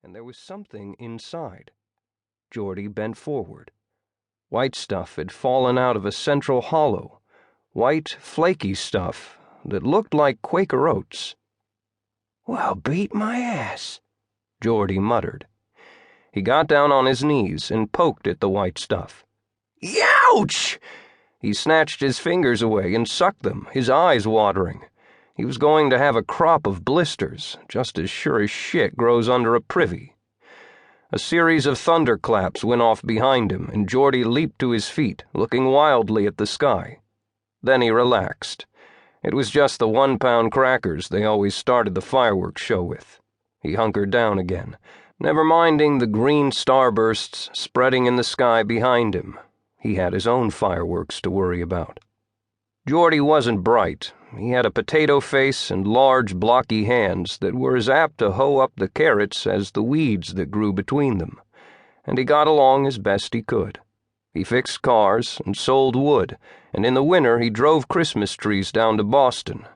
and there was something inside. Jordy bent forward. White stuff had fallen out of a central hollow, white, flaky stuff that looked like Quaker oats. "Well, beat my ass," Jordy muttered. He got down on his knees and poked at the white stuff. "Youch!" He snatched his fingers away and sucked them, his eyes watering. He was going to have a crop of blisters, just as sure as shit grows under a privy. A series of thunderclaps went off behind him, and Jordy leaped to his feet, looking wildly at the sky. Then he relaxed. It was just the 1-pound crackers they always started the fireworks show with. He hunkered down again, never minding the green starbursts spreading in the sky behind him. He had his own fireworks to worry about. Jordy wasn't bright. He had a potato face and large, blocky hands that were as apt to hoe up the carrots as the weeds that grew between them, and he got along as best he could. He fixed cars and sold wood, and in the winter he drove Christmas trees down to Boston.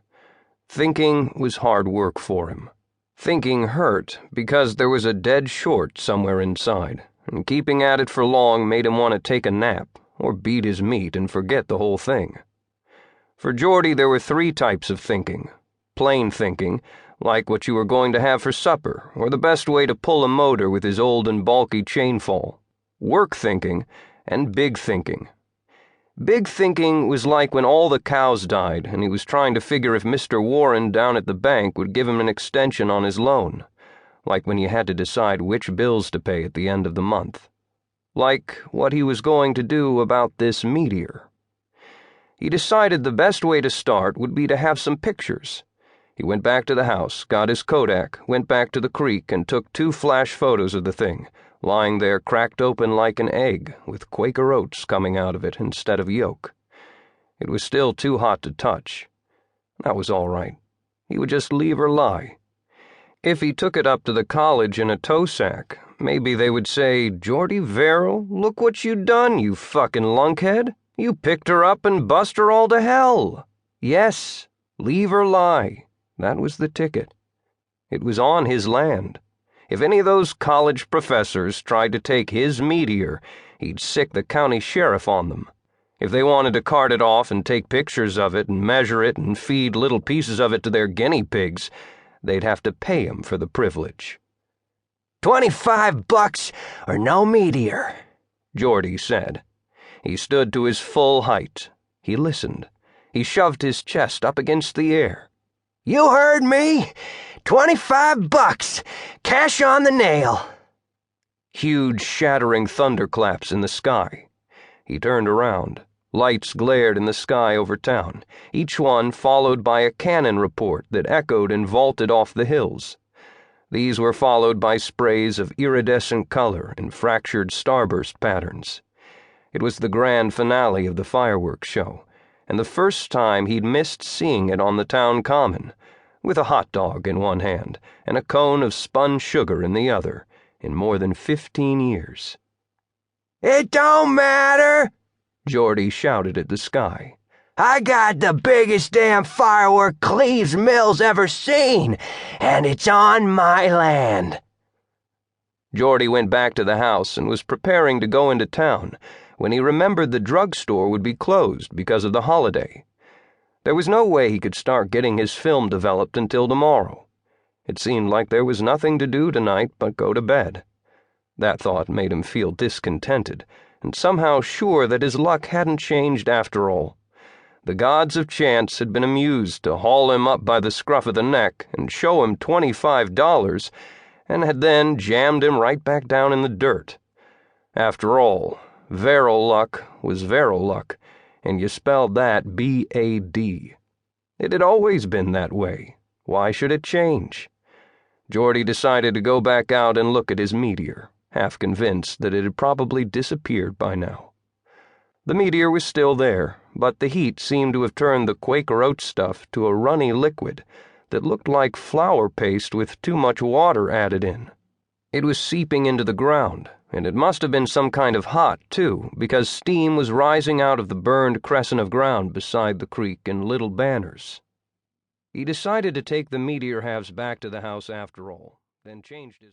Thinking was hard work for him. Thinking hurt because there was a dead short somewhere inside, and keeping at it for long made him want to take a nap or beat his meat and forget the whole thing. For Jordy, there were 3 types of thinking. Plain thinking, like what you were going to have for supper, or the best way to pull a motor with his old and bulky chainfall. Work thinking, and big thinking. Big thinking was like when all the cows died and he was trying to figure if Mr. Warren down at the bank would give him an extension on his loan. Like when you had to decide which bills to pay at the end of the month. Like what he was going to do about this meteor. He decided the best way to start would be to have some pictures. He went back to the house, got his Kodak, went back to the creek, and took 2 flash photos of the thing, lying there cracked open like an egg, with Quaker oats coming out of it instead of yolk. It was still too hot to touch. That was all right. He would just leave her lie. If he took it up to the college in a tow sack, maybe they would say, "Jordy Verrill, look what you done, you fucking lunkhead. You picked her up and bust her all to hell." Yes, leave her lie. That was the ticket. It was on his land. If any of those college professors tried to take his meteor, he'd sick the county sheriff on them. If they wanted to cart it off and take pictures of it and measure it and feed little pieces of it to their guinea pigs, they'd have to pay him for the privilege. $25 or no meteor," Jordy said. He stood to his full height. He listened. He shoved his chest up against the air. "You heard me. $25. Cash on the nail." Huge, shattering thunderclaps in the sky. He turned around. Lights glared in the sky over town, each one followed by a cannon report that echoed and vaulted off the hills. These were followed by sprays of iridescent color and fractured starburst patterns. It was the grand finale of the fireworks show, and the first time he'd missed seeing it on the town common, with a hot dog in one hand and a cone of spun sugar in the other, in more than 15 years. "It don't matter," Jordy shouted at the sky. "I got the biggest damn firework Cleves Mill's ever seen, and it's on my land." Jordy went back to the house and was preparing to go into town when he remembered the drugstore would be closed because of the holiday. There was no way he could start getting his film developed until tomorrow. It seemed like there was nothing to do tonight but go to bed. That thought made him feel discontented, and somehow sure that his luck hadn't changed after all. The gods of chance had been amused to haul him up by the scruff of the neck and show him $25, and had then jammed him right back down in the dirt. After all, Verrill luck was Verrill luck, and you spelled that B-A-D. It had always been that way. Why should it change? Jordy decided to go back out and look at his meteor, half convinced that it had probably disappeared by now. The meteor was still there, but the heat seemed to have turned the Quaker oat stuff to a runny liquid that looked like flour paste with too much water added in. It was seeping into the ground, and it must have been some kind of hot, too, because steam was rising out of the burned crescent of ground beside the creek in little banners. He decided to take the meteor halves back to the house after all, then changed his